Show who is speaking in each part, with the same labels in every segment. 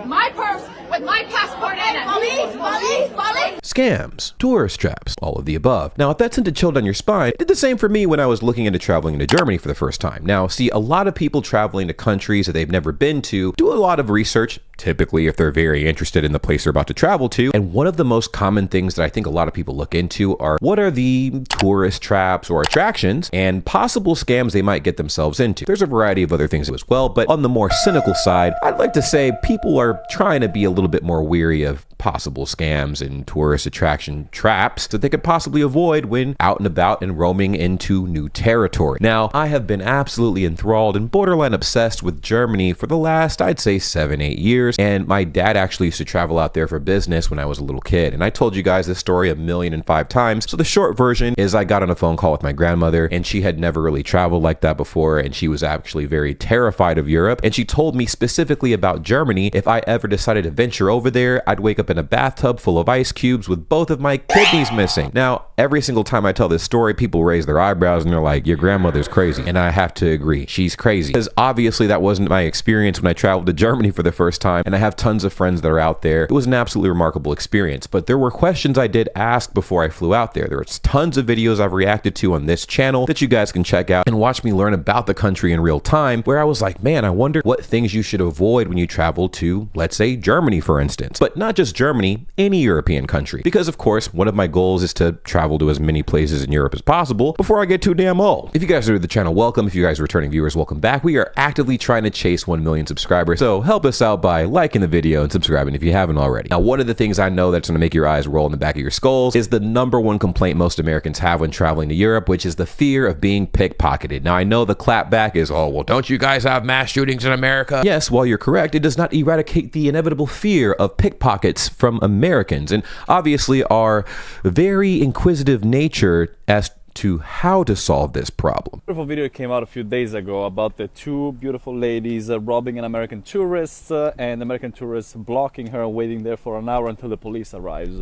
Speaker 1: my purse with my passport in it. Police.
Speaker 2: Scams, tourist traps, all of the above. Now, if that sent a chill down your spine, it did the same for me when I was looking into traveling into Germany for the first time. Now, see, a lot of people traveling to countries that they've never been to do a lot of research, typically if they're very interested in the place they're about to travel to. And one of the most common things that I think a lot of people look into are what are the tourist traps or attractions and possible scams they might get themselves into. There's a variety of other things as well, but on the more cynical side, I'd like to say people are trying to be a little bit more weary of possible scams and tourist attraction traps that they could possibly avoid when out and about and roaming into new territory. Now, I have been absolutely enthralled and borderline obsessed with Germany for the last, I'd say 7-8 years. And my dad actually used to travel out there for business when I was a little kid. And I told you guys this story 1,000,005 times. So the short version is I got on a phone call with my grandmother and she had never really traveled like that before. And she was actually very terrified of Europe. And she told me specifically about Germany. If I ever decided to venture over there, I'd wake up in a bathtub full of ice cubes with both of my kidneys missing. Now, every single time I tell this story, people raise their eyebrows and they're like, your grandmother's crazy. And I have to agree, she's crazy. Because obviously that wasn't my experience when I traveled to Germany for the first time. And I have tons of friends that are out there. It was an absolutely remarkable experience. But there were questions I did ask before I flew out there. There was tons of videos I've reacted to on this channel that you guys can check out and watch me learn about the country in real time, where I was like, man, I wonder what things you should avoid when you travel to, let's say, Germany, for instance. But not just Germany, any European country. Because of course, one of my goals is to travel to as many places in Europe as possible before I get too damn old. If you guys are new to the channel, welcome. If you guys are returning viewers, welcome back. We are actively trying to chase 1 million subscribers. So help us out by liking the video and subscribing if you haven't already. Now, one of the things I know that's going to make your eyes roll in the back of your skulls is the #1 complaint most Americans have when traveling to Europe, which is the fear of being pickpocketed. Now, I know the clapback is, oh, well, don't you guys have mass shootings in America? Yes, while you're correct, it does not eradicate the inevitable fear of pickpockets from Americans, and obviously our very inquisitive nature as to how to solve this problem.
Speaker 3: A beautiful video came out a few days ago about the two beautiful ladies robbing an American tourist and American tourists blocking her and waiting there for an hour until the police arrives.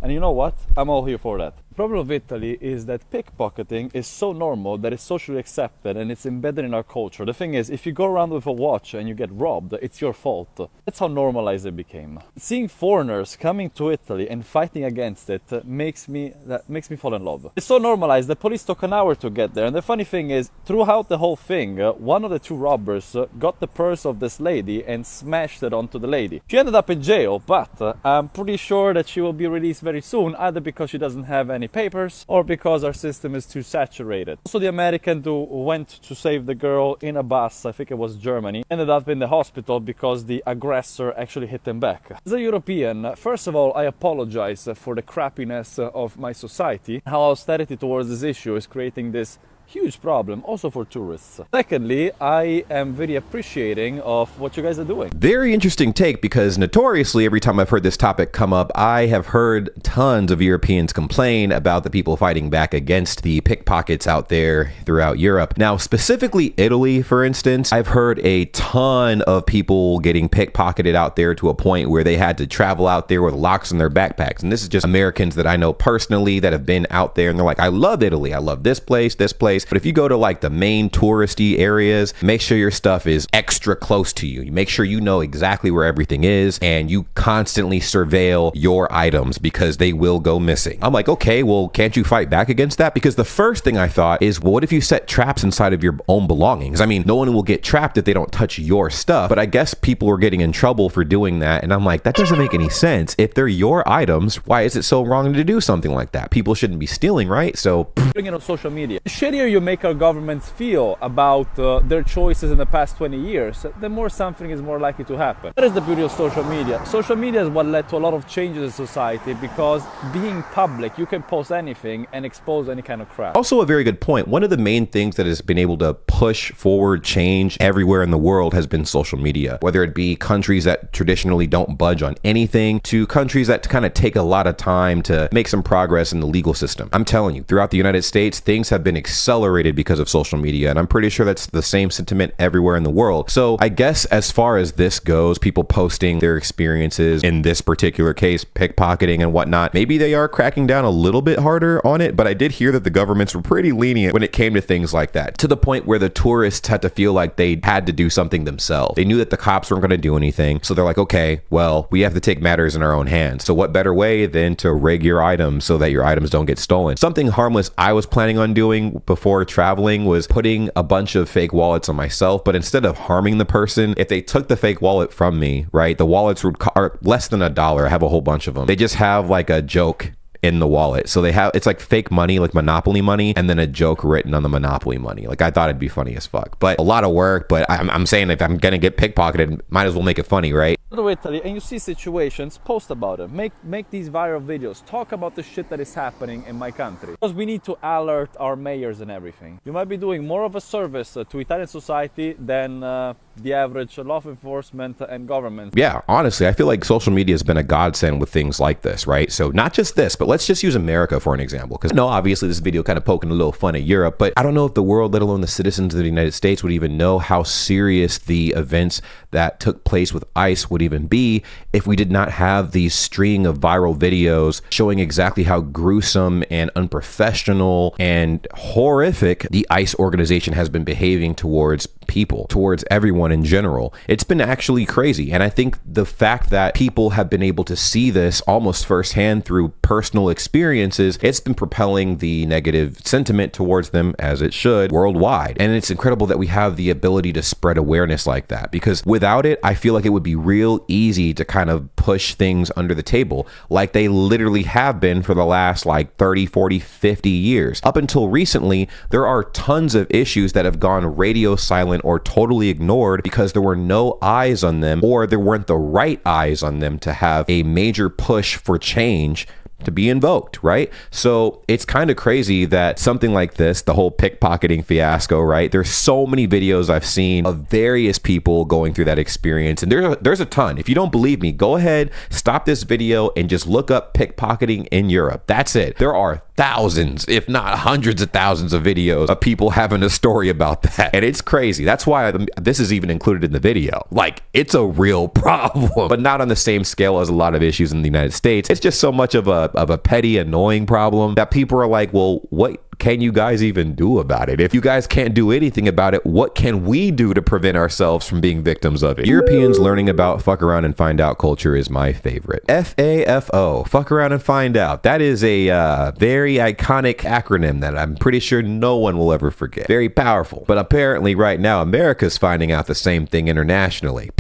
Speaker 3: And you know what? I'm all here for that. The problem of Italy is that pickpocketing is so normal that it's socially accepted and it's embedded in our culture. The thing is, if you go around with a watch and you get robbed, it's your fault. That's how normalized it became. Seeing foreigners coming to Italy and fighting against it makes me fall in love. It's so normalized that police took an hour to get there. And the funny thing is, throughout the whole thing, one of the two robbers got the purse of this lady and smashed it onto the lady. She ended up in jail, but I'm pretty sure that she will be released very soon, either because she doesn't have any papers or because our system is too saturated. Also, the American who went to save the girl in a bus, I think it was Germany, ended up in the hospital because the aggressor actually hit him back. As a European, first of all, I apologize for the crappiness of my society. How austerity towards this issue is creating this huge problem also for tourists. Secondly, I am very appreciating of what you guys are doing.
Speaker 2: Very interesting take, because notoriously every time I've heard this topic come up, I have heard tons of Europeans complain about the people fighting back against the pickpockets out there throughout Europe. Now, specifically Italy, for instance, I've heard a ton of people getting pickpocketed out there to a point where they had to travel out there with locks in their backpacks. And this is just Americans that I know personally that have been out there and they're like, I love Italy. I love this place, this place. But if you go to like the main touristy areas, make sure your stuff is extra close to you. You make sure you know exactly where everything is and you constantly surveil your items because they will go missing. I'm like, okay, well, can't you fight back against that? Because the first thing I thought is, well, what if you set traps inside of your own belongings? I mean, no one will get trapped if they don't touch your stuff, but I guess people were getting in trouble for doing that. And I'm like, that doesn't make any sense. If they're your items, why is it so wrong to do something like that? People shouldn't be stealing, right? So
Speaker 3: doing it on social media. The shittier you make our governments feel about their choices in the past 20 years, the more something is more likely to happen. That is the beauty of social media. Social media is what led to a lot of changes in society, because being public, you can post anything and expose any kind of crap.
Speaker 2: Also a very good point. One of the main things that has been able to push forward change everywhere in the world has been social media, whether it be countries that traditionally don't budge on anything to countries that kind of take a lot of time to make some progress in the legal system. I'm telling you, throughout the United States, things have been accelerated accelerated because of social media. And I'm pretty sure that's the same sentiment everywhere in the world. So I guess as far as this goes, people posting their experiences, in this particular case, pickpocketing and whatnot, maybe they are cracking down a little bit harder on it. But I did hear that the governments were pretty lenient when it came to things like that, to the point where the tourists had to feel like they had to do something themselves. They knew that the cops weren't going to do anything. So they're like, okay, well, we have to take matters in our own hands. So what better way than to rig your items so that your items don't get stolen? Something harmless I was planning on doing before traveling was putting a bunch of fake wallets on myself, but instead of harming the person, if they took the fake wallet from me, right, the wallets are less than $1. I have a whole bunch of them. They just have like a joke in the wallet. So they have, it's like fake money, like Monopoly money, and then a joke written on the Monopoly money. Like I thought it'd be funny as fuck, but a lot of work. But I'm saying if I'm gonna get pickpocketed, might as well make it funny, right?
Speaker 3: Go to Italy and you see situations, post about it. Make these viral videos. Talk about the shit that is happening in my country. Because we need to alert our mayors and everything. You might be doing more of a service to Italian society than the average law enforcement and government.
Speaker 2: Yeah, honestly, I feel like social media has been a godsend with things like this, right? So not just this, but let's just use America for an example. Because no, obviously this video kind of poking a little fun at Europe, but I don't know if the world, let alone the citizens of the United States, would even know how serious the events that took place with ICE would even be if we did not have these string of viral videos showing exactly how gruesome and unprofessional and horrific the ICE organization has been behaving towards people, towards everyone in general. It's been actually crazy. And I think the fact that people have been able to see this almost firsthand through personal experiences, it's been propelling the negative sentiment towards them, as it should, worldwide. And it's incredible that we have the ability to spread awareness like that, because without it, I feel like it would be real easy to kind of push things under the table like they literally have been for the last like 30, 40, 50 years. Up until recently, there are tons of issues that have gone radio silent or totally ignored because there were no eyes on them, or there weren't the right eyes on them to have a major push for change to be invoked, right? So it's kind of crazy that something like this, the whole pickpocketing fiasco, right? There's so many videos I've seen of various people going through that experience, and there's a ton. If you don't believe me, go ahead, stop this video and just look up pickpocketing in Europe. That's it. There are thousands, if not hundreds of thousands of videos of people having a story about that. And it's crazy. That's why this is even included in the video. Like, it's a real problem, but not on the same scale as a lot of issues in the United States. It's just so much of a petty, annoying problem that people are like, well, what can you guys even do about it? If you guys can't do anything about it, what can we do to prevent ourselves from being victims of it? Europeans learning about fuck around and find out culture is my favorite. FAFO, fuck around and find out. That is a very iconic acronym that I'm pretty sure no one will ever forget. Very powerful. But apparently right now, America's finding out the same thing internationally.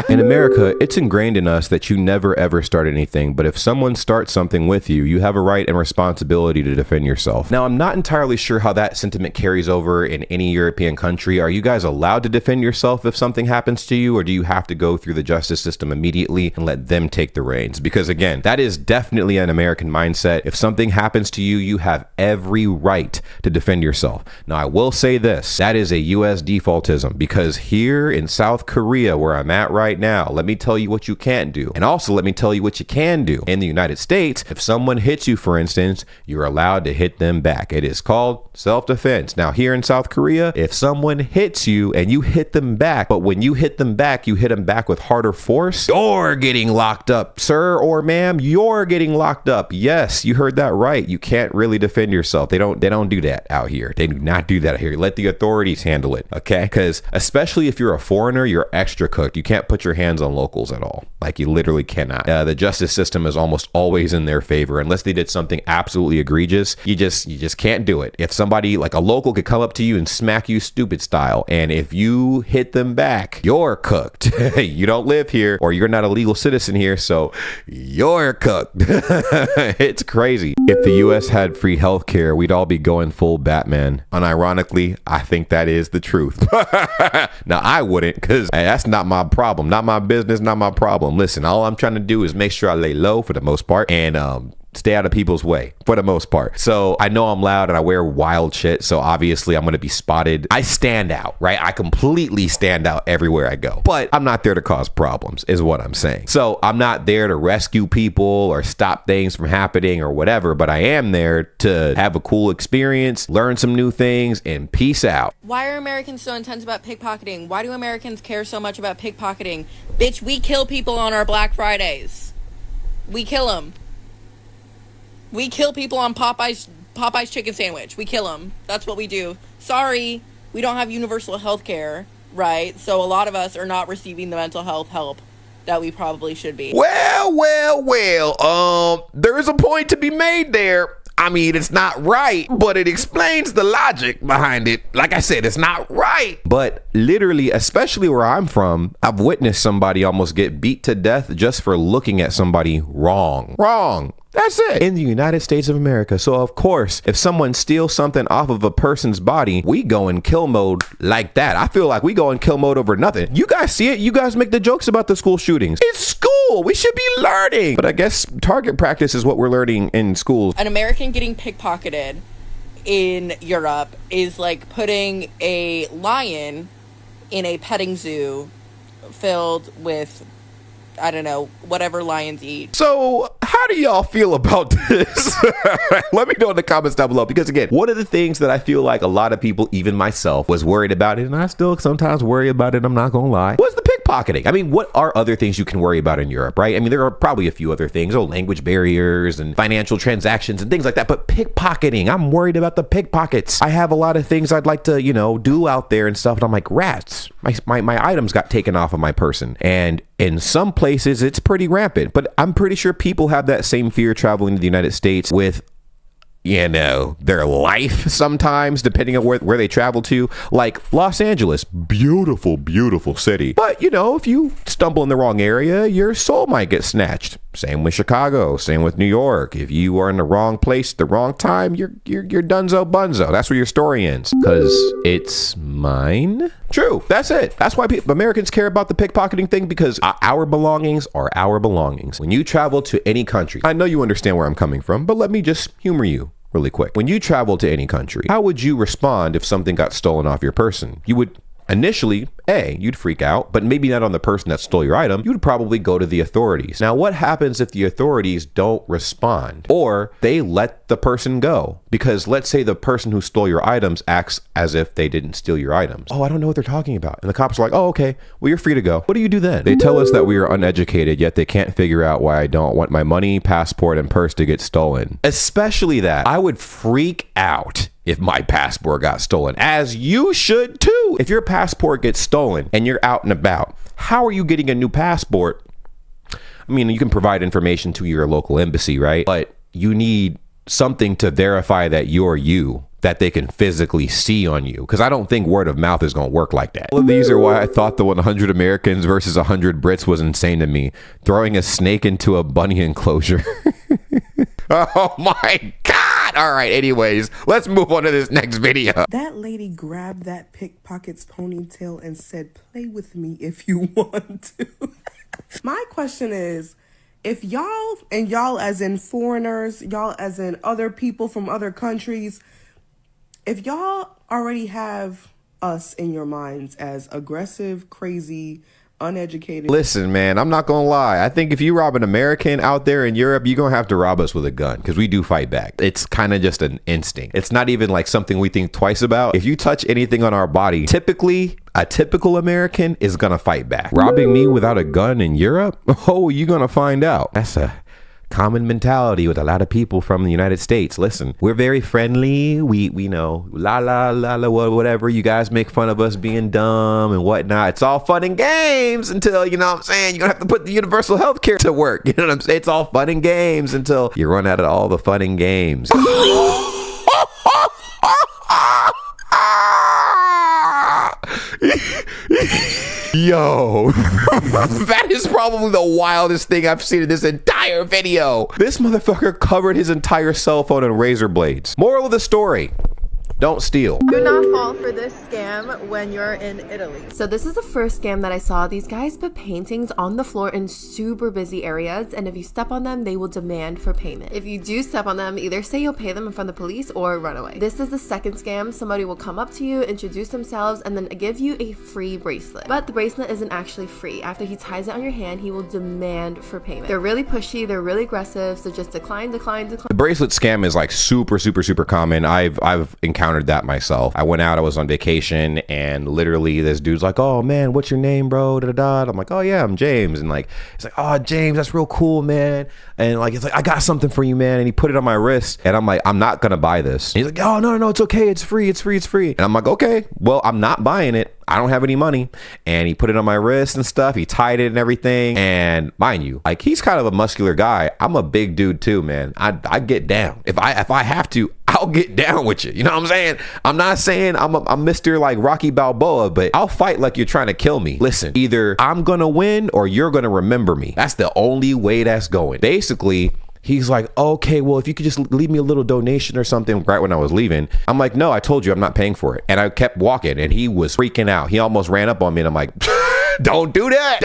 Speaker 2: In America, it's ingrained in us that you never ever start anything, but if someone starts something with you, you have a right and responsibility to defend yourself. Now, I'm not entirely sure how that sentiment carries over in any European country. Are you guys allowed to defend yourself if something happens to you, or do you have to go through the justice system immediately and let them take the reins? Because again, that is definitely an American mindset. If something happens to you, you have every right to defend yourself. Now, I will say this, that is a US defaultism, because here in South Korea, where I'm at right now, let me tell you what you can't do. And also let me tell you what you can do. In the United States, if someone hits you, for instance, you're allowed to hit them back. It is called self-defense. Now, here in South Korea, if someone hits you and you hit them back, but when you hit them back, you hit them back with harder force, you're getting locked up, sir or ma'am. You're getting locked up. Yes, you heard that right. You can't really defend yourself. They don't do that out here. They do not do that out here. Let the authorities handle it, okay? Because especially if you're a foreigner, you're extra cooked. You can't put your hands on locals at all. Like, you literally cannot. The justice system is almost always in their favor unless they did something absolutely egregious. You just can't do it. If somebody like a local could come up to you and smack you stupid style, and if you hit them back, you're cooked. You don't live here, or you're not a legal citizen here, so you're cooked. It's crazy. If the US had free healthcare, we'd all be going full Batman. Unironically, I think that is the truth. Now, I wouldn't, because that's not my problem, not my business, not my problem. Listen, all I'm trying to do is make sure I lay low for the most part, and stay out of people's way for the most part. So I know I'm loud and I wear wild shit. So obviously I'm going to be spotted. I stand out, right? I completely stand out everywhere I go, but I'm not there to cause problems is what I'm saying. So I'm not there to rescue people or stop things from happening or whatever, but I am there to have a cool experience, learn some new things, and peace out.
Speaker 4: Why are Americans so intense about pickpocketing? Why do Americans care so much about pickpocketing? Bitch, we kill people on our Black Fridays. We kill them. We kill people on Popeye's chicken sandwich. We kill them. That's what we do. Sorry, we don't have universal health care, right? So a lot of us are not receiving the mental health help that we probably should be.
Speaker 2: Well, there is a point to be made there. I mean, it's not right, but it explains the logic behind it. Like I said, it's not right. But literally, especially where I'm from, I've witnessed somebody almost get beat to death just for looking at somebody wrong. That's it. In the United States of America. So of course, if someone steals something off of a person's body, we go in kill mode like that. I feel like we go in kill mode over nothing. You guys see it. You guys make the jokes about the school shootings. It's school. We should be learning. But I guess target practice is what we're learning in schools.
Speaker 4: An American getting pickpocketed in Europe is like putting a lion in a petting zoo filled with, I don't know, whatever lions eat.
Speaker 2: So how do y'all feel about this? Let me know in the comments down below, because again, one of the things that I feel like a lot of people, even myself, was worried about it, and I still sometimes worry about it, I'm not gonna lie, was the pickpocketing. I mean, what are other things you can worry about in Europe, right? I mean, there are probably a few other things, language barriers and financial transactions and things like that, but pickpocketing, I'm worried about the pickpockets. I have a lot of things I'd like to, do out there and stuff, and I'm like, rats, my items got taken off of my person. And in some places, it's pretty rampant, but I'm pretty sure people have that same fear traveling to the United States with, their life sometimes, depending on where they travel to. Like Los Angeles, beautiful, beautiful city. But, if you stumble in the wrong area, your soul might get snatched. Same with Chicago, same with New York. If you are in the wrong place at the wrong time, you're dunzo bunzo. That's where your story ends. Because it's mine. True, that's it. That's why Americans care about the pickpocketing thing, because our belongings are our belongings. When you travel to any country, I know you understand where I'm coming from, but let me just humor you really quick. When you travel to any country, how would you respond if something got stolen off your person? You would initially, you'd freak out, but maybe not on the person that stole your item. You would probably go to the authorities. Now, what happens if the authorities don't respond or they let the person go? Because let's say the person who stole your items acts as if they didn't steal your items. Oh, I don't know what they're talking about. And the cops are like, oh, okay, well, you're free to go. What do you do then? They tell us that we are uneducated, yet they can't figure out why I don't want my money, passport, and purse to get stolen. Especially that. I would freak out if my passport got stolen, as you should too. If your passport gets stolen and you're out and about, how are you getting a new passport? I mean, you can provide information to your local embassy, right? But you need something to verify that you're you, that they can physically see on you. Because I don't think word of mouth is going to work like that. All of these are why I thought the 100 Americans versus 100 Brits was insane to me. Throwing a snake into a bunny enclosure. Oh my God. All right, anyways, let's move on to this next video.
Speaker 5: That lady grabbed that pickpocket's ponytail and said, play with me if you want to. My question is, if y'all, and y'all as in foreigners, y'all as in other people from other countries, if y'all already have us in your minds as aggressive, crazy, uneducated.
Speaker 2: Listen, man, I'm not gonna lie. I think if you rob an American out there in Europe, you're gonna have to rob us with a gun, because we do fight back. It's kind of just an instinct. It's not even like something we think twice about. If you touch anything on our body, typically a typical American is gonna fight back. Robbing me without a gun in Europe? Oh, you're gonna find out. That's a common mentality with a lot of people from the United States. Listen, we're very friendly. We know la la la la whatever. You guys make fun of us being dumb and whatnot. It's all fun and games until, you know what I'm saying, you're gonna have to put the universal health care to work. You know what I'm saying? It's all fun and games until you run out of all the fun and games. Yo, that is probably the wildest thing I've seen in this entire video. This motherfucker covered his entire cell phone in razor blades. Moral of the story: Don't steal.
Speaker 6: Do not fall for this scam when you're in Italy. So this is the first scam that I saw. These guys put paintings on the floor in super busy areas, and if you step on them, they will demand for payment. If you do step on them, either say you'll pay them in front of the police or run away. This is the second scam. Somebody will come up to you, introduce themselves, and then give you a free bracelet. But the bracelet isn't actually free. After he ties it on your hand, he will demand for payment. They're really pushy, they're really aggressive, so just decline.
Speaker 2: The bracelet scam is like super common. I've encountered that myself. I went out, I was on vacation, and literally this dude's like, oh man, what's your name, bro? I'm like, oh yeah, I'm James. And like, it's like, oh James, that's real cool, man. And like, it's like, I got something for you, man. And he put it on my wrist, and I'm like, I'm not gonna buy this. And he's like, oh no, it's okay, it's free. And I'm like, okay, well, I'm not buying it. I don't have any money. And he put it on my wrist and stuff. He tied it and everything. And mind you, like, he's kind of a muscular guy. I'm a big dude too, man. I get down. If I have to, I'll get down with you. You know what I'm saying? I'm not saying I'm Mr. like Rocky Balboa, but I'll fight like you're trying to kill me. Listen, either I'm gonna win or you're gonna remember me. That's the only way that's going. Basically, he's like, okay, well, if you could just leave me a little donation or something right when I was leaving. I'm like, no, I told you I'm not paying for it. And I kept walking, and he was freaking out. He almost ran up on me, and I'm like, don't do that.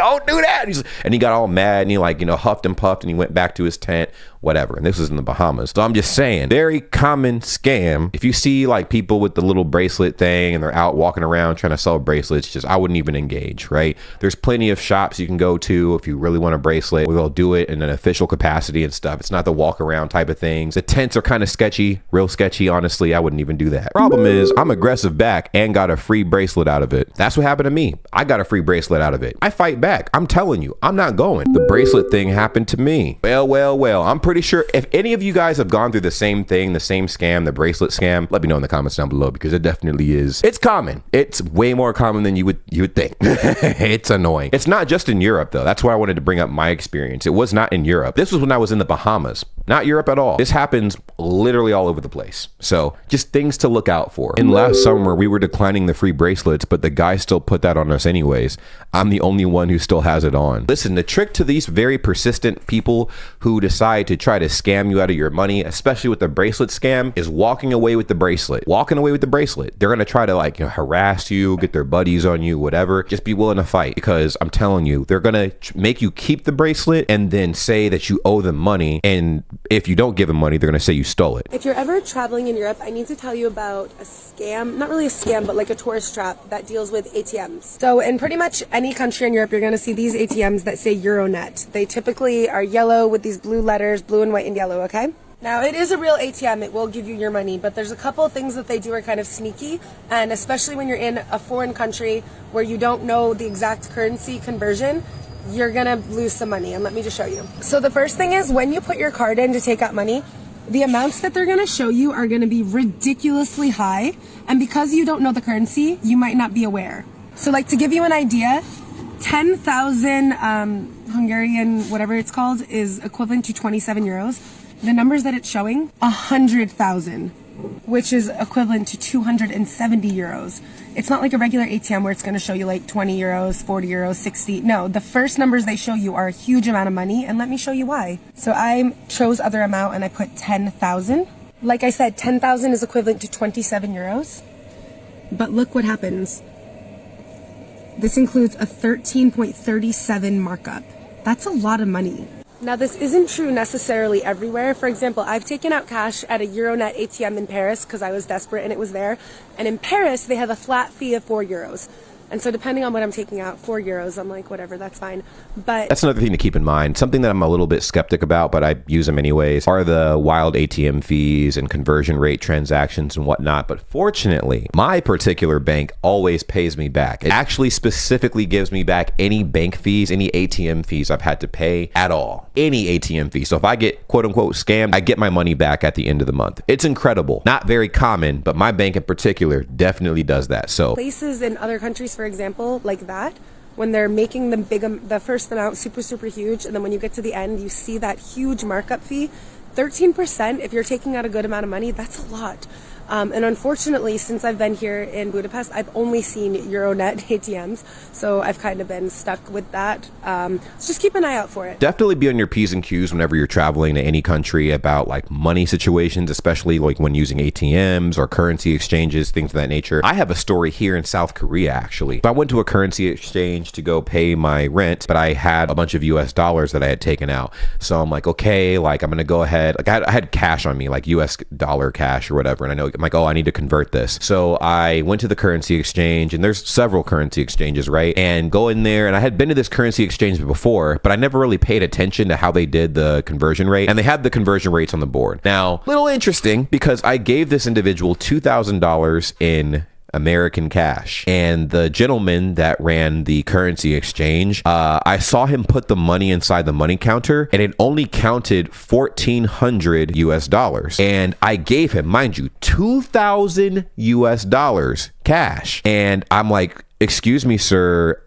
Speaker 2: And he got all mad, and he like, huffed and puffed, and he went back to his tent, whatever. And this was in the Bahamas. So I'm just saying, very common scam. If you see like people with the little bracelet thing and they're out walking around trying to sell bracelets, I wouldn't even engage, right? There's plenty of shops you can go to if you really want a bracelet. We'll do it in an official capacity and stuff. It's not the walk around type of things. The tents are kind of sketchy, real sketchy. Honestly, I wouldn't even do that. Problem is, I'm aggressive back and got a free bracelet out of it. That's what happened to me. I got a free bracelet out of it. I fight back. I'm telling you, I'm not going. The bracelet thing happened to me. Well, I'm pretty sure if any of you guys have gone through the same thing, the same scam, the bracelet scam, let me know in the comments down below, because it definitely is. It's common. It's way more common than you would think. It's annoying. It's not just in Europe though. That's why I wanted to bring up my experience. It was not in Europe. This was when I was in the Bahamas, not Europe at all. This happens literally all over the place. So just things to look out for. In last summer, we were declining the free bracelets, but the guy still put that on us anyways. I'm the only one who still has it on. Listen, the trick to these very persistent people who decide to try to scam you out of your money, especially with the bracelet scam, is walking away with the bracelet. They're going to try to like harass you, get their buddies on you, whatever. Just be willing to fight, because I'm telling you, they're going to make you keep the bracelet and then say that you owe them money. And if you don't give them money, they're going to say you stole it.
Speaker 7: If you're ever traveling in Europe, I need to tell you about a scam, not really a scam, but like a tourist trap that deals with ATMs. So in pretty much any country in Europe, you're going to see these ATMs that say Euronet. They typically are yellow with these blue letters, blue and white and yellow, okay? Now, it is a real ATM. It will give you your money, but there's a couple of things that they do are kind of sneaky, and especially when you're in a foreign country where you don't know the exact currency conversion, you're gonna lose some money, and let me just show you. So the first thing is, when you put your card in to take out money, the amounts that they're gonna show you are gonna be ridiculously high, and because you don't know the currency, you might not be aware. So like, to give you an idea, 10,000 Hungarian, whatever it's called, is equivalent to 27 euros. The numbers that it's showing, 100,000, which is equivalent to 270 euros. It's not like a regular ATM where it's going to show you like 20 euros, 40 euros, 60. No, the first numbers they show you are a huge amount of money, and let me show you why. So I chose other amount and I put 10,000. Like I said, 10,000 is equivalent to 27 euros. But look what happens. This includes a 13.37 markup. That's a lot of money. Now, this isn't true necessarily everywhere. For example, I've taken out cash at a Euronet ATM in Paris because I was desperate and it was there. And in Paris, they have a flat fee of 4 euros. And so depending on what I'm taking out, 4 euros, I'm like, whatever, that's fine. But
Speaker 2: that's another thing to keep in mind. Something that I'm a little bit skeptic about, but I use them anyways, are the wild ATM fees and conversion rate transactions and whatnot. But fortunately, my particular bank always pays me back. It actually specifically gives me back any bank fees, any ATM fees I've had to pay at all. Any ATM fee. So if I get quote unquote scammed, I get my money back at the end of the month. It's incredible. Not very common, but my bank in particular definitely does that. So
Speaker 7: places in other countries, for example, like that, when they're making the first amount super huge, and then when you get to the end, you see that huge markup fee, 13%. If you're taking out a good amount of money, that's a lot. And unfortunately, since I've been here in Budapest, I've only seen Euronet ATMs. So I've kind of been stuck with that. So just keep an eye out for it.
Speaker 2: Definitely be on your P's and Q's whenever you're traveling to any country about like money situations, especially like when using ATMs or currency exchanges, things of that nature. I have a story here in South Korea, actually. I went to a currency exchange to go pay my rent, but I had a bunch of US dollars that I had taken out. So I'm like, okay, like I'm going to go ahead. Like I had cash on me, like US dollar cash or whatever. And I know, I'm like, oh, I need to convert this. So I went to the currency exchange, and there's several currency exchanges, right? And go in there, and I had been to this currency exchange before, but I never really paid attention to how they did the conversion rate. And they had the conversion rates on the board. Now, little interesting, because I gave this individual $2,000 in American cash, and the gentleman that ran the currency exchange, I saw him put the money inside the money counter, and it only counted 1,400 US dollars, and I gave him, mind you, 2,000 US dollars cash. And I'm like, excuse me, sir,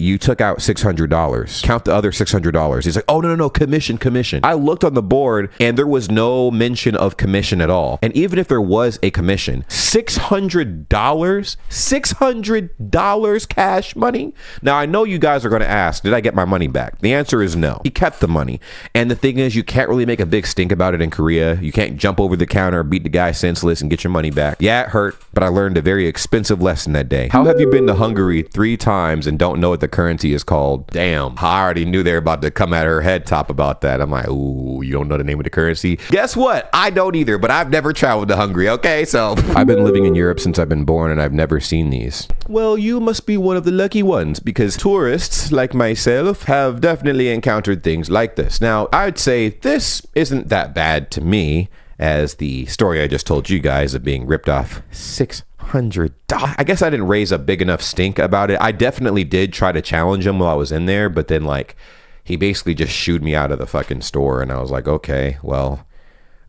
Speaker 2: you took out $600. Count the other $600. He's like, oh, no, commission. I looked on the board, and there was no mention of commission at all. And even if there was a commission, $600 cash money. Now, I know you guys are going to ask, did I get my money back? The answer is no. He kept the money. And the thing is, you can't really make a big stink about it in Korea. You can't jump over the counter, beat the guy senseless, and get your money back. Yeah, it hurt, but I learned a very expensive lesson that day. How have you been to Hungary 3 times and don't know what the currency is called? Damn, I already knew they were about to come at her head top about that. I'm like, ooh, you don't know the name of the currency? Guess what? I don't either, but I've never traveled to Hungary, okay? So I've been living in Europe since I've been born, and I've never seen these. Well, you must be one of the lucky ones, because tourists like myself have definitely encountered things like this. Now, I'd say this isn't that bad to me, as the story I just told you guys of being ripped off $600. I guess I didn't raise a big enough stink about it. I definitely did try to challenge him while I was in there, but then like he basically just shooed me out of the fucking store, and I was like, okay, well,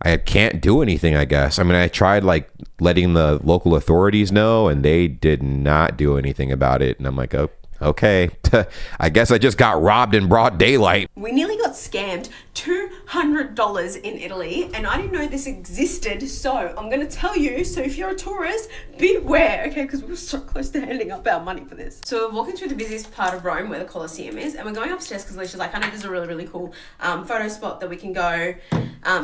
Speaker 2: I can't do anything, I guess. I mean, I tried like letting the local authorities know, and they did not do anything about it. And I'm like, oh, okay, I guess I just got robbed in broad daylight.
Speaker 8: We nearly got scammed $200 in Italy, and I didn't know this existed, so I'm gonna tell you, so if you're a tourist, beware, okay, because we were so close to handing up our money for this. So we're walking through the busiest part of Rome where the Colosseum is, and we're going upstairs because Alicia's like, I know there's a really cool photo spot that we can go,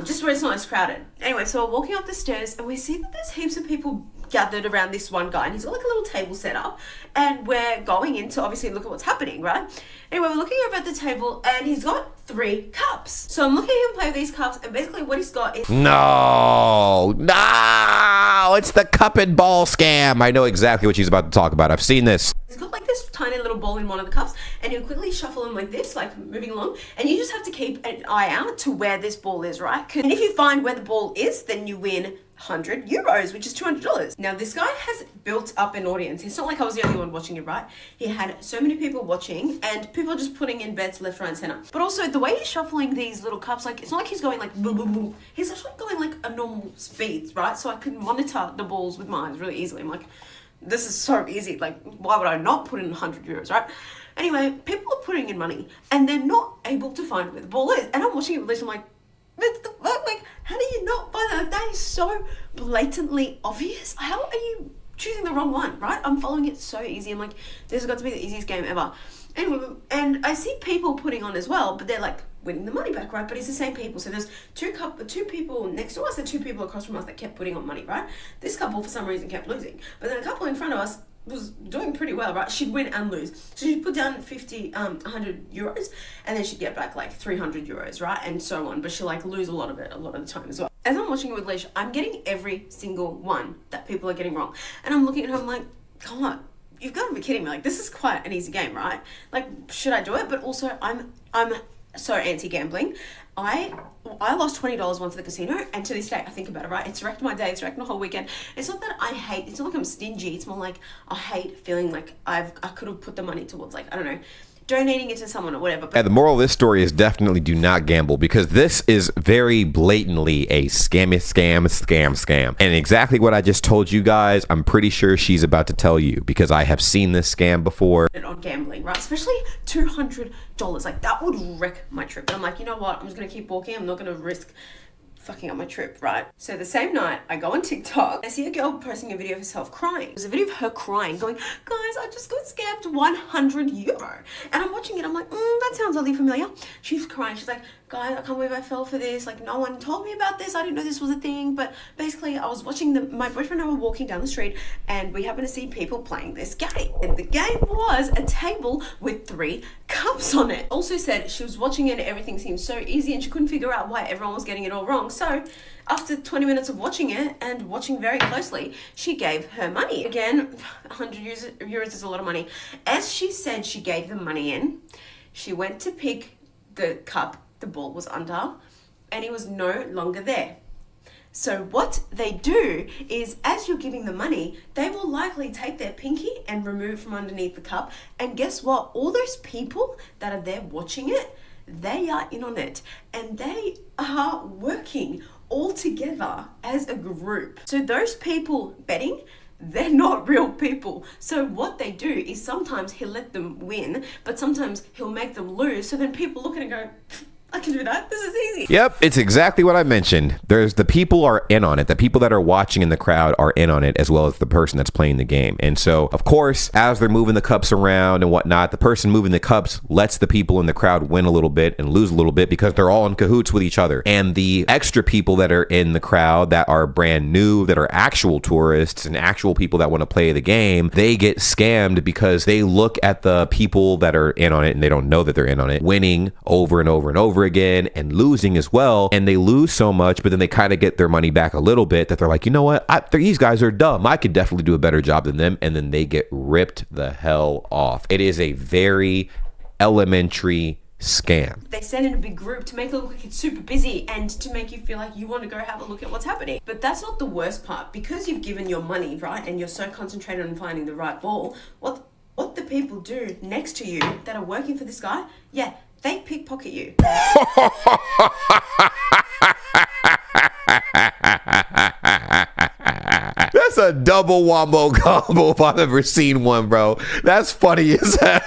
Speaker 8: just where it's not as crowded. Anyway, so we're walking up the stairs, and we see that there's heaps of people gathered around this one guy, and he's got like a little table set up, and we're going in to obviously look at what's happening, right? Anyway, we're looking over at the table, and he's got 3 cups. So I'm looking at him play with these cups, and basically what he's got is...
Speaker 2: No, it's the cup and ball scam. I know exactly what she's about to talk about. I've seen this.
Speaker 8: He's got like this tiny little ball in one of the cups, and he'll quickly shuffle them like this, like moving along, and you just have to keep an eye out to where this ball is, right? And if you find where the ball is, then you win 100 euros, which is $200. Now, this guy has built up an audience. It's not like I was the only one watching it, right? He had so many people watching, and people just putting in bets left, right, and center. But also, the way he's shuffling these little cups, like, it's not like he's going like boom, boom, boom. He's actually going like a normal speed, right? So I can monitor the balls with my eyes really easily. I'm like, this is so easy. Like, why would I not put in 100 euros, right? Anyway, people are putting in money, and they're not able to find where the ball is. And I'm watching it with this, I'm like, like, how do you not find that? That is so blatantly obvious. How are you choosing the wrong one, right? I'm following it so easy. I'm like, this has got to be the easiest game ever. Anyway, and I see people putting on as well, but they're like winning the money back, right? But it's the same people. So there's two people next to us and 2 people across from us that kept putting on money, right? This couple for some reason kept losing, but then a couple in front of us was doing pretty well, right? She'd win and lose. So she'd put down 100 euros, and then she'd get back like 300 euros, right? And so on. But she'll like lose a lot of it a lot of the time as well. As I'm watching it with Leisha, I'm getting every single one that people are getting wrong. And I'm looking at her, I'm like, come on, you've got to be kidding me. Like, this is quite an easy game, right? Like, should I do it? But also, I'm so anti-gambling. I lost $20 once at the casino, and to this day I think about it, right? It's wrecked my day, it's wrecked my whole weekend. It's not that it's not like I'm stingy, it's more like I hate feeling like I could have put the money towards, like, I don't know, donating it to someone or whatever.
Speaker 2: Yeah, the moral of this story is definitely do not gamble, because this is very blatantly a scam. And exactly what I just told you guys, I'm pretty sure she's about to tell you, because I have seen this scam before.
Speaker 8: On gambling, right? Especially $200. Like, that would wreck my trip. And I'm like, you know what? I'm just going to keep walking. I'm not going to risk fucking up my trip, right? So the same night, I go on TikTok, I see a girl posting a video of herself crying. There's a video of her crying, going, guys, I just got scammed 100 euro. And I'm watching it, I'm like, that sounds oddly familiar. She's crying, she's like, guys, I can't believe I fell for this. Like, no one told me about this. I didn't know this was a thing. But basically, I was watching my boyfriend and I were walking down the street and we happened to see people playing this game. And the game was a table with 3 cups on it. Also said she was watching it and everything seemed so easy and she couldn't figure out why everyone was getting it all wrong. So after 20 minutes of watching it and watching very closely, she gave her money. Again, 100 euros is a lot of money. As she said she gave the money in, she went to pick the cup the ball was under and it was no longer there. So what they do is, as you're giving the money, they will likely take their pinky and remove it from underneath the cup. And guess what? All those people that are there watching it, they are in on it and they are working all together as a group. So those people betting, they're not real people. So what they do is sometimes he'll let them win, but sometimes he'll make them lose. So then people look at it and go, I can do that. This is easy.
Speaker 2: Yep, it's exactly what I mentioned. There's the people are in on it. The people that are watching in the crowd are in on it, as well as the person that's playing the game. And so, of course, as they're moving the cups around and whatnot, the person moving the cups lets the people in the crowd win a little bit and lose a little bit because they're all in cahoots with each other. And the extra people that are in the crowd that are brand new, that are actual tourists and actual people that want to play the game, they get scammed because they look at the people that are in on it and they don't know that they're in on it, winning over and over and over again and losing as well. And they lose so much, but then they kind of get their money back a little bit that they're like, you know what? These guys are dumb. I could definitely do a better job than them. And then they get ripped the hell off. It is a very elementary scam.
Speaker 8: They send in a big group to make it look like it's super busy and to make you feel like you want to go have a look at what's happening. But that's not the worst part. Because you've given your money, right, and you're so concentrated on finding the right ball, what the people do next to you that are working for this guy, yeah, they pickpocket you.
Speaker 2: That's a double wombo combo if I've ever seen one, bro. That's funny as hell.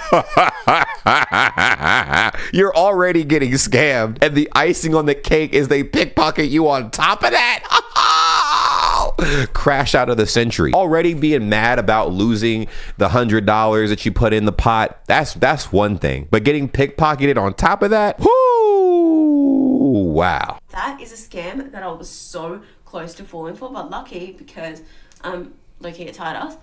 Speaker 2: You're already getting scammed, and the icing on the cake is they pickpocket you on top of that. Crash out of the century. Already being mad about losing the $100 that you put in the pot, that's one thing. But getting pickpocketed on top of that, whoo, wow.
Speaker 8: That is a scam that I was so close to falling for, but lucky because low-key it tired us,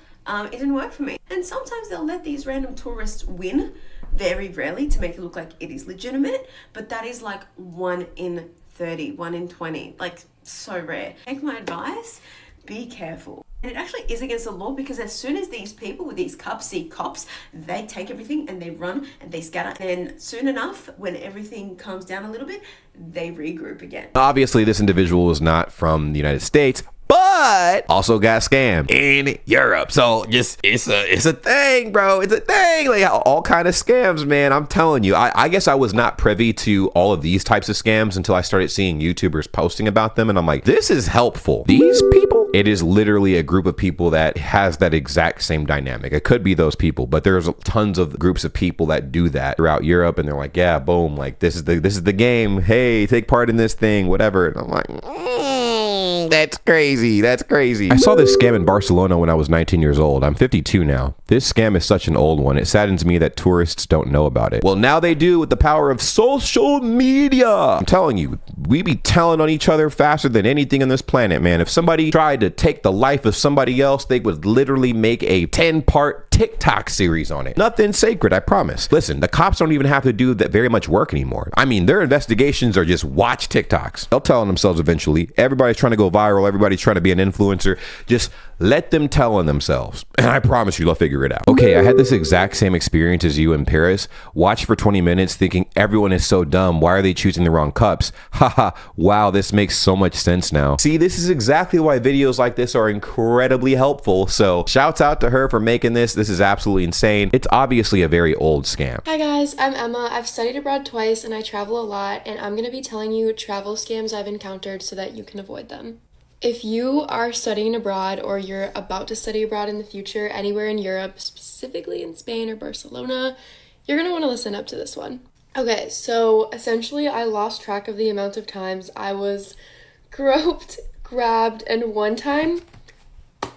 Speaker 8: it didn't work for me. And sometimes they'll let these random tourists win, very rarely, to make it look like it is legitimate, but that is like 1 in 30, 1 in 20, like so rare. Take my advice, be careful. And it actually is against the law because as soon as these people with these cups see cops, they take everything and they run and they scatter. And soon enough, when everything calms down a little bit, they regroup again.
Speaker 2: Obviously, this individual is not from the United States, but also got scammed in Europe. So just it's a thing, bro. It's a thing. Like all kind of scams, man. I'm telling you. I guess I was not privy to all of these types of scams until I started seeing YouTubers posting about them, and I'm like, this is helpful. These people, it is literally a group of people that has that exact same dynamic. It could be those people, but there's tons of groups of people that do that throughout Europe, and they're like, yeah, boom, like this is the game. Hey, take part in this thing, whatever. And I'm like, that's crazy. That's crazy. I saw this scam in Barcelona when I was 19 years old. I'm 52 now. This scam is such an old one. It saddens me that tourists don't know about it. Well, now they do with the power of social media. I'm telling you, we be telling on each other faster than anything on this planet, man. If somebody tried to take the life of somebody else, they would literally make a 10-part TikTok series on it. Nothing sacred, I promise. Listen, the cops don't even have to do that very much work anymore. I mean, their investigations are just watch TikToks. They'll tell on themselves eventually. Everybody's trying to go viral. Everybody's trying to be an influencer. Just let them tell on themselves. And I promise you, they'll figure it out. Okay, I had this exact same experience as you in Paris. Watched for 20 minutes thinking everyone is so dumb. Why are they choosing the wrong cups? Haha, wow, this makes so much sense now. See, this is exactly why videos like this are incredibly helpful. So shouts out to her for making this. This is absolutely insane. It's obviously a very old scam.
Speaker 9: Hi guys, I'm Emma. I've studied abroad twice and I travel a lot, and I'm going to be telling you travel scams I've encountered so that you can avoid them. If you are studying abroad or you're about to study abroad in the future anywhere in Europe, specifically in Spain or Barcelona, you're going to want to listen up to this one. Okay, so essentially I lost track of the amount of times I was groped, grabbed, and one time,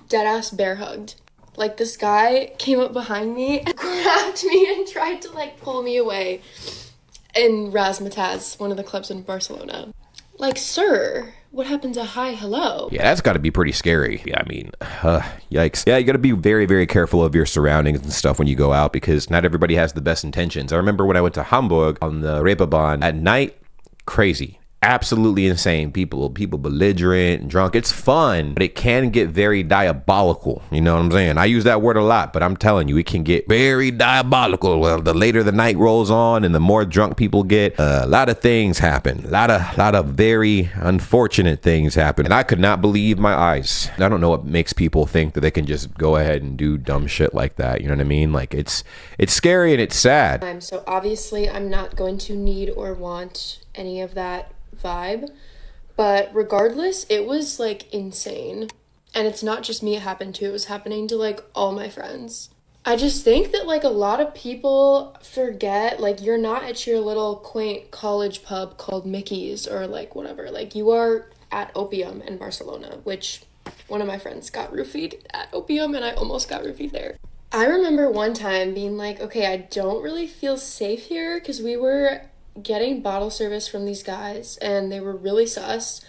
Speaker 9: deadass bear hugged. Like, this guy came up behind me and grabbed me and tried to, like, pull me away in Razzmatazz, one of the clubs in Barcelona. Like, sir, what happened to hi, hello?
Speaker 2: Yeah, that's got to be pretty scary. Yeah, I mean, yikes. Yeah, you got to be very, very careful of your surroundings and stuff when you go out because not everybody has the best intentions. I remember when I went to Hamburg on the Reeperbahn at night, crazy. Absolutely insane. People belligerent and drunk. It's fun, but it can get very diabolical. You know what I'm saying? I use that word a lot, but I'm telling you, it can get very diabolical. Well, the later the night rolls on and the more drunk people get, a lot of things happen. A lot of very unfortunate things happen. And I could not believe my eyes. I don't know what makes people think that they can just go ahead and do dumb shit like that. You know what I mean? Like it's scary and it's sad.
Speaker 9: So obviously I'm not going to need or want any of that vibe, but regardless, it was like insane. And it's not just me it happened to, it was happening to like all my friends. I just think that like a lot of people forget, like, you're not at your little quaint college pub called Mickey's or like whatever. Like, you are at Opium in Barcelona, which one of my friends got roofied at Opium and I almost got roofied there. I remember one time being like, okay, I don't really feel safe here because we were getting bottle service from these guys and they were really sus.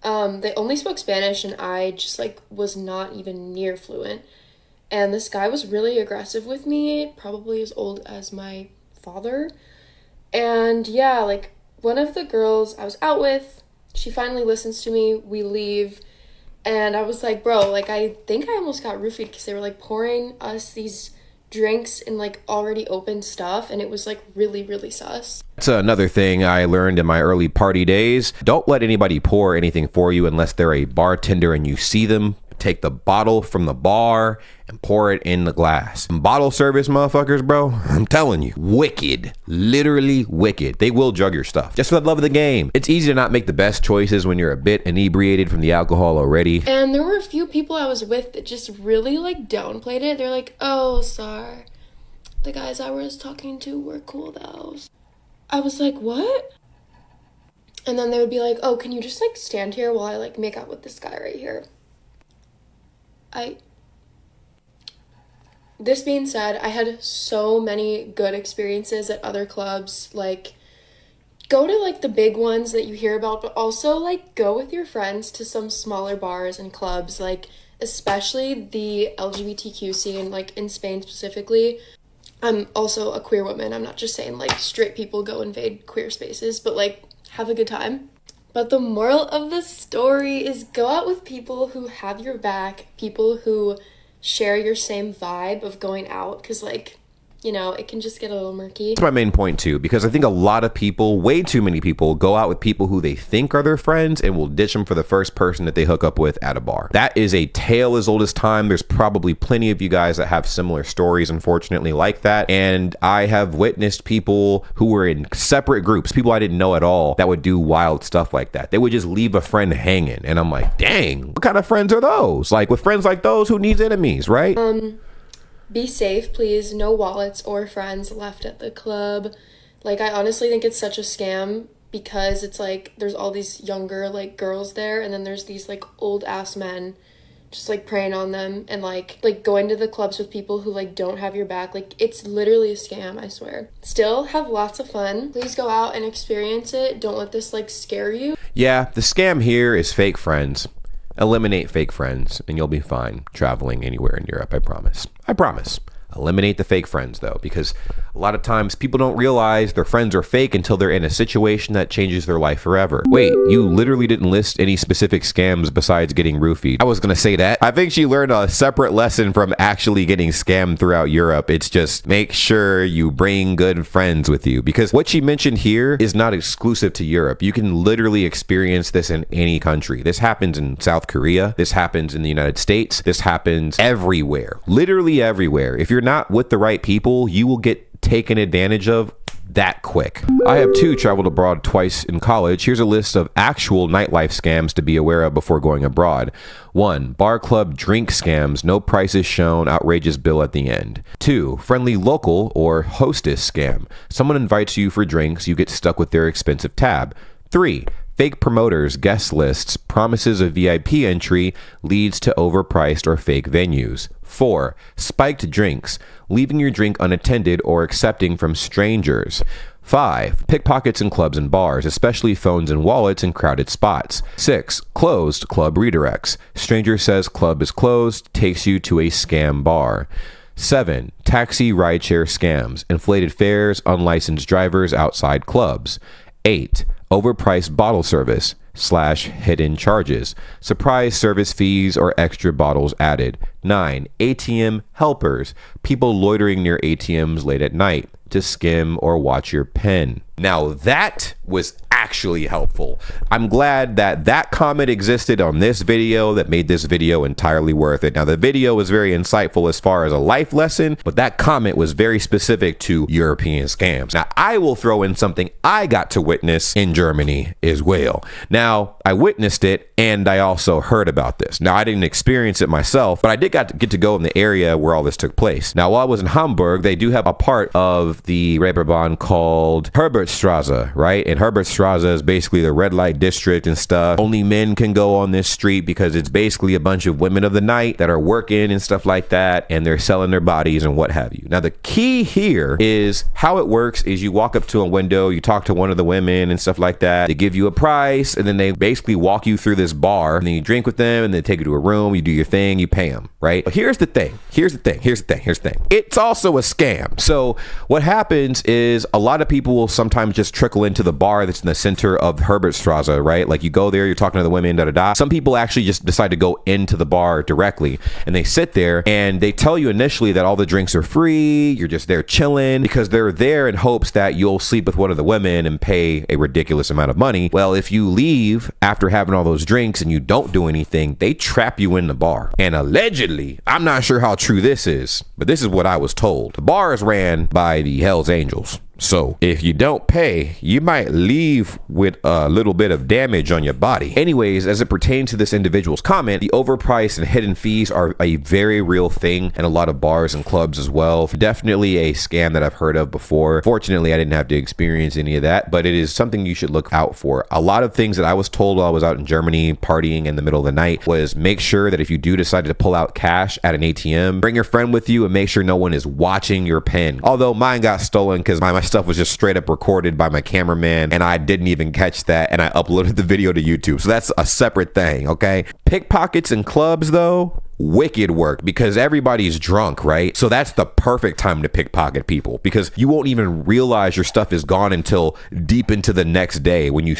Speaker 9: They only spoke Spanish and I just like was not even near fluent. And this guy was really aggressive with me, probably as old as my father. And yeah, like one of the girls I was out with, she finally listens to me, we leave. And I was like, bro, like I think I almost got roofied because they were like pouring us these drinks in like already open stuff and it was like really, really sus.
Speaker 2: That's another thing I learned in my early party days. Don't let anybody pour anything for you unless they're a bartender and you see them take the bottle from the bar and pour it in the glass. Bottle service motherfuckers, bro, I'm telling you, wicked, literally wicked. They will jug your stuff just for the love of the game. It's easy to not make the best choices when you're a bit inebriated from the alcohol already.
Speaker 9: And there were a few people I was with that just really like downplayed it. They're like, oh, sorry, the guys I was talking to were cool though. I was like, what? And then they would be like, oh, can you just like stand here while I like make out with this guy right here? This being said, I had so many good experiences at other clubs. Like, go to like the big ones that you hear about, but also like go with your friends to some smaller bars and clubs, like especially the LGBTQ scene, like in Spain specifically. I'm also a queer woman. I'm not just saying like straight people go invade queer spaces, but like have a good time. But the moral of the story is go out with people who have your back, people who share your same vibe of going out, because like, you know, it can just get a little murky.
Speaker 2: That's my main point too, because I think a lot of people, way too many people, go out with people who they think are their friends and will ditch them for the first person that they hook up with at a bar. That is a tale as old as time. There's probably plenty of you guys that have similar stories, unfortunately, like that. And I have witnessed people who were in separate groups, people I didn't know at all, that would do wild stuff like that. They would just leave a friend hanging. And I'm like, dang, what kind of friends are those? Like, with friends like those, who needs enemies, right?
Speaker 9: Be safe, please. No wallets or friends left at the club. Like, I honestly think it's such a scam because it's like there's all these younger like girls there and then there's these like old ass men just like preying on them and like going to the clubs with people who like don't have your back. Like, it's literally a scam, I swear. Still have lots of fun. Please go out and experience it. Don't let this like scare you.
Speaker 2: Yeah, the scam here is fake friends. Eliminate fake friends and you'll be fine traveling anywhere in Europe. I promise. I promise. Eliminate the fake friends though, because a lot of times people don't realize their friends are fake until they're in a situation that changes their life forever. Wait, you literally didn't list any specific scams besides getting roofied. I was gonna say that. I think she learned a separate lesson from actually getting scammed throughout Europe. It's just make sure you bring good friends with you, because what she mentioned here is not exclusive to Europe. You can literally experience this in any country. This happens in South Korea. This happens in the United States. This happens everywhere, literally everywhere. If you're not with the right people, you will get taken advantage of that quick. I have too traveled abroad twice in college. Here's a list of actual nightlife scams to be aware of before going abroad. 1. Bar club drink scams, no prices shown, outrageous bill at the end. 2. Friendly local or hostess scam. Someone invites you for drinks, you get stuck with their expensive tab. 3. Fake promoters, guest lists, promises of VIP entry leads to overpriced or fake venues. 4. Spiked drinks, leaving your drink unattended or accepting from strangers. 5. Pickpockets in clubs and bars, especially phones and wallets in crowded spots. 6. Closed club redirects. Stranger says club is closed, takes you to a scam bar. 7. Taxi rideshare scams, inflated fares, unlicensed drivers outside clubs. 8. Overpriced bottle service / hidden charges, surprise service fees or extra bottles added. 9. ATM helpers, people loitering near ATMs late at night to skim or watch your pen. Now that was actually helpful. I'm glad that that comment existed on this video that made this video entirely worth it. Now the video was very insightful as far as a life lesson, but that comment was very specific to European scams. Now I will throw in something I got to witness in Germany as well. Now I witnessed it and I also heard about this. Now I didn't experience it myself, but I did get to go in the area where all this took place. Now while I was in Hamburg, they do have a part of the Reeperbahn called Herbertstraße, right? And Herbertstraße is basically the red light district and stuff. Only men can go on this street because it's basically a bunch of women of the night that are working and stuff like that, and they're selling their bodies and what have you. Now the key here is how it works is you walk up to a window, you talk to one of the women and stuff like that. They give you a price and then they basically walk you through this bar and then you drink with them and they take you to a room, you do your thing, you pay them, right? But here's the thing. It's also a scam. So what happens is a lot of people will sometimes just trickle into the bar that's in the center of Herbertstraße, right? Like you go there, you're talking to the women, Some people actually just decide to go into the bar directly and they sit there and they tell you initially that all the drinks are free. You're just there chilling because they're there in hopes that you'll sleep with one of the women and pay a ridiculous amount of money. Well, if you leave after having all those drinks and you don't do anything, they trap you in the bar. And allegedly, I'm not sure how true this is, but this is what I was told. The bar is ran by the Hells Angels. So if you don't pay, you might leave with a little bit of damage on your body. Anyways, as it pertains to this individual's comment, the overpriced and hidden fees are a very real thing in a lot of bars and clubs as well. Definitely a scam that I've heard of before. Fortunately, I didn't have to experience any of that, but it is something you should look out for. A lot of things that I was told while I was out in Germany partying in the middle of the night was make sure that if you do decide to pull out cash at an ATM, bring your friend with you and make sure no one is watching your pen. Although mine got stolen because my stuff was just straight up recorded by my cameraman and I didn't even catch that and I uploaded the video to YouTube. So that's a separate thing, okay? Pickpockets in clubs though, wicked work because everybody's drunk, right? So that's the perfect time to pickpocket people because you won't even realize your stuff is gone until deep into the next day when you